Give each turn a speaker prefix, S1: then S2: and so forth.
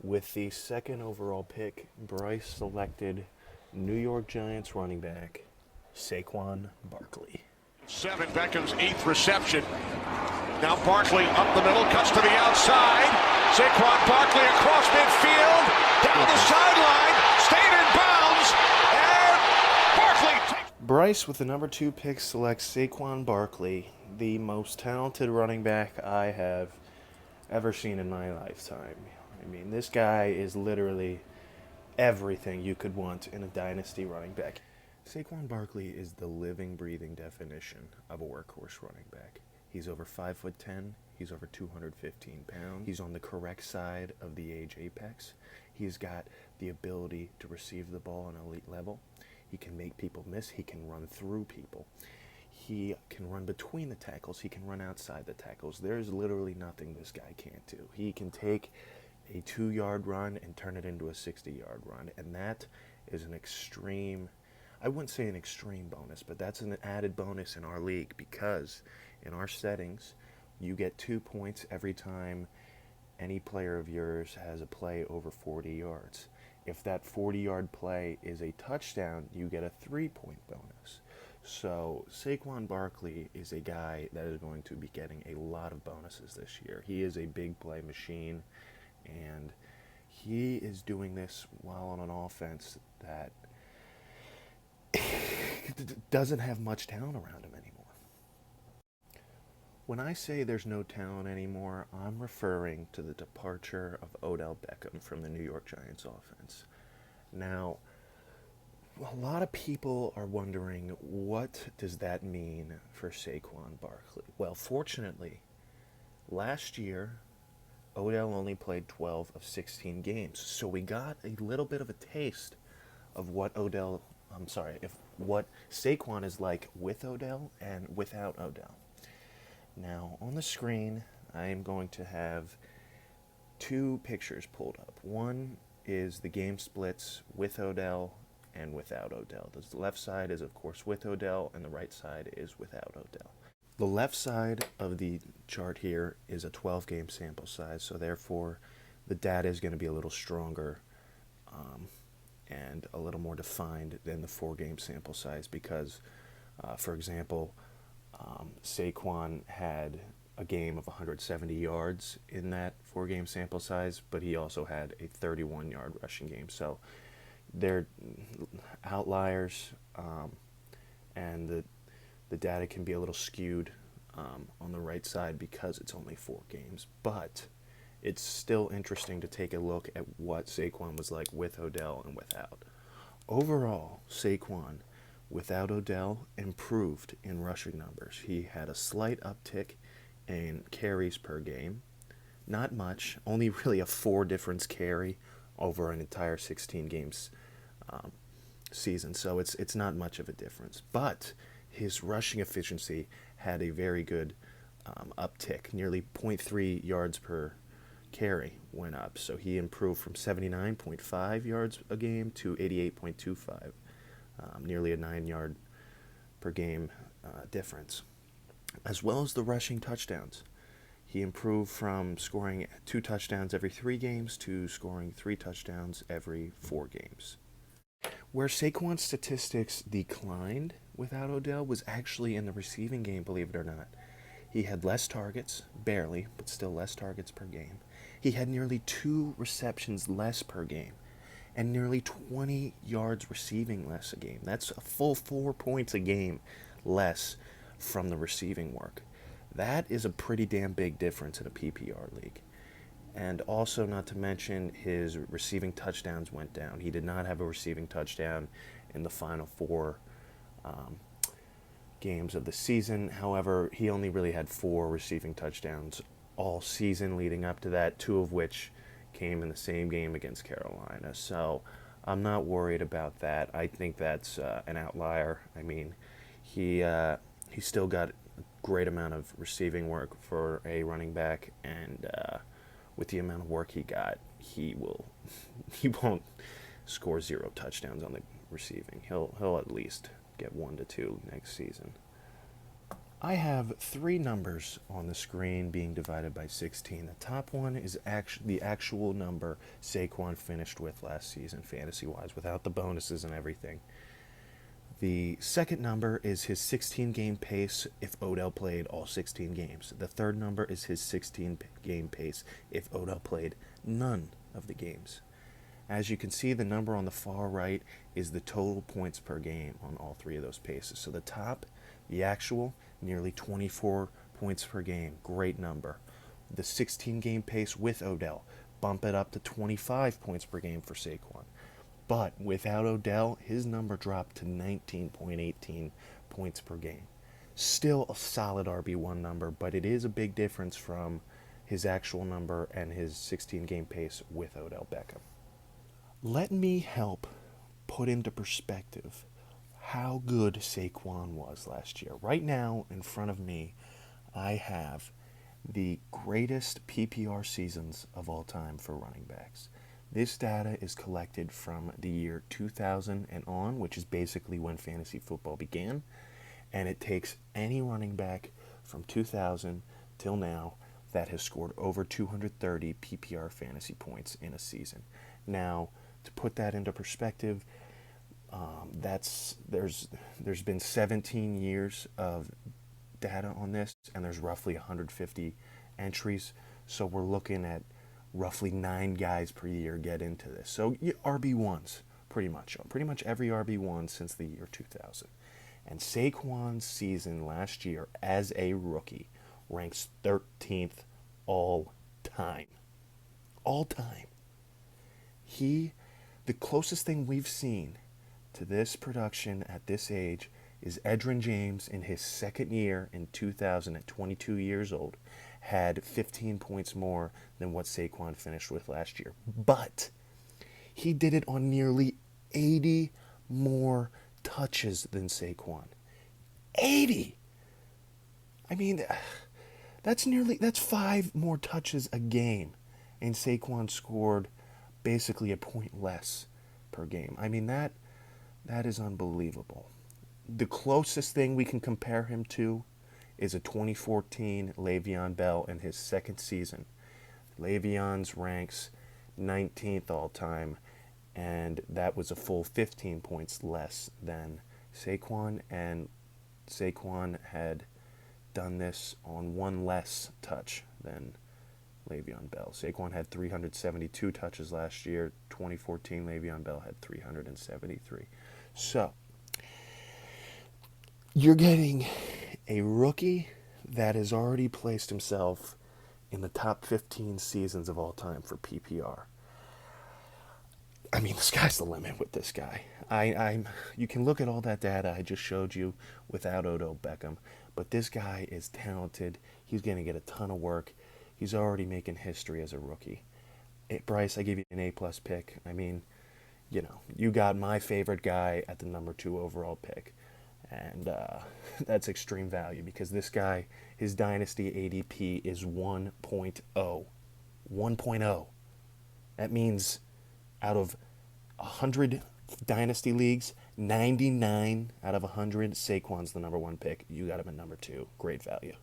S1: With the second overall pick, Bryce selected New York Giants running back Saquon Barkley.
S2: 7, Beckham's 8th reception. Now Barkley up the middle, cuts to the outside. Saquon Barkley across midfield, down the sideline, stayed in bounds, and Barkley takes...
S1: Bryce, with the number 2 pick, selects Saquon Barkley, the most talented running back I have ever seen in my lifetime. I mean, this guy is literally everything you could want in a dynasty running back. Saquon Barkley is the living, breathing definition of a workhorse running back. He's over 5'10", he's over 215 pounds. He's on the correct side of the age apex. He's got the ability to receive the ball on an elite level. He can make people miss. He can run through people. He can run between the tackles. He can run outside the tackles. There's literally nothing this guy can't do. He can take a 2-yard run and turn it into a 60-yard run, and that is an extreme, I wouldn't say an extreme bonus, but that's an added bonus in our league, because in our settings you get 2 points every time any player of yours has a play over 40 yards. If that 40-yard play is a touchdown, you get a 3-point bonus. So Saquon Barkley is a guy that is going to be getting a lot of bonuses this year. He is a big play machine, and he is doing this while on an offense that doesn't have much talent around him anymore. When I say there's no talent anymore, I'm referring to the departure of Odell Beckham from the New York Giants offense. Now, a lot of people are wondering, what does that mean for Saquon Barkley? Well, fortunately, last year, Odell only played 12 of 16 games, so we got a little bit of a taste of what what Saquon is like with Odell and without Odell. Now, on the screen, I am going to have 2 pictures pulled up. One is the game splits with Odell and without Odell. The left side is, of course, with Odell, and the right side is without Odell. The left side of the chart here is a 12-game sample size, so therefore the data is going to be a little stronger and a little more defined than the 4-game sample size because, for example, Saquon had a game of 170 yards in that 4-game sample size, but he also had a 31-yard rushing game. So they're outliers, and the data can be a little skewed on the right side because it's only 4 games. But it's still interesting to take a look at what Saquon was like with Odell and without. Overall, Saquon, without Odell, improved in rushing numbers. He had a slight uptick in carries per game. Not much, only really a 4 difference carry over an entire 16 games season, so it's not much of a difference. But his rushing efficiency had a very good uptick. Nearly 0.3 yards per carry went up, so he improved from 79.5 yards a game to 88.25, nearly a 9-yard per game difference. As well as the rushing touchdowns. He improved from scoring 2 touchdowns every 3 games to scoring 3 touchdowns every 4 games. Where Saquon's statistics declined without Odell was actually in the receiving game, believe it or not. He had less targets, barely, but still less targets per game. He had nearly 2 receptions less per game, and nearly 20 yards receiving less a game. That's a full 4 points a game less from the receiving work. That is a pretty damn big difference in a PPR league. And also, not to mention, his receiving touchdowns went down. He did not have a receiving touchdown in the final 4 games of the season. However, he only really had 4 receiving touchdowns all season leading up to that, 2 of which came in the same game against Carolina. So I'm not worried about that. I think that's an outlier. I mean, he still got a great amount of receiving work for a running back, and with the amount of work he got, he won't score 0 touchdowns on the receiving. He'll at least get 1 to 2 next season. I have three numbers on the screen being divided by 16. The top one is the actual number Saquon finished with last season, fantasy-wise, without the bonuses and everything. The second number is his 16-game pace if Odell played all 16 games. The third number is his 16-game pace if Odell played none of the games. As you can see, the number on the far right is the total points per game on all three of those paces. So the top, the actual, nearly 24 points per game. Great number. The 16-game pace with Odell, bump it up to 25 points per game for Saquon. But without Odell, his number dropped to 19.18 points per game. Still a solid RB1 number, but it is a big difference from his actual number and his 16-game pace with Odell Beckham. Let me help put into perspective how good Saquon was last year. Right now, in front of me, I have the greatest PPR seasons of all time for running backs. This data is collected from the year 2000 and on, which is basically when fantasy football began, and it takes any running back from 2000 till now that has scored over 230 PPR fantasy points in a season. Now, to put that into perspective, there's been 17 years of data on this, and there's roughly 150 entries, so we're looking at roughly 9 guys per year get into this. So RB1s, pretty much every RB1 since the year 2000. And Saquon's season last year as a rookie ranks 13th all time. All time. The closest thing we've seen to this production at this age is Edgerrin James in his second year in 2000 at 22 years old had 15 points more than what Saquon finished with last year. But he did it on nearly 80 more touches than Saquon. 80! I mean, that's 5 more touches a game. And Saquon scored basically a point less per game. I mean, that is unbelievable. The closest thing we can compare him to is a 2014 Le'Veon Bell in his second season. Le'Veon's ranks 19th all time, and that was a full 15 points less than Saquon, and Saquon had done this on one less touch than Le'Veon Bell. Saquon had 372 touches last year. 2014 Le'Veon Bell had 373. So, you're getting a rookie that has already placed himself in the top 15 seasons of all time for PPR. I mean, the sky's the limit with this guy. You can look at all that data I just showed you without Odell Beckham, but this guy is talented. He's going to get a ton of work. He's already making history as a rookie. Bryce, I give you an A-plus pick. I mean, you got my favorite guy at the number 2 overall pick. And that's extreme value because this guy, his Dynasty ADP is 1.0. 1.0. That means out of 100 Dynasty leagues, 99 out of 100, Saquon's the number 1 pick. You got him at number 2. Great value.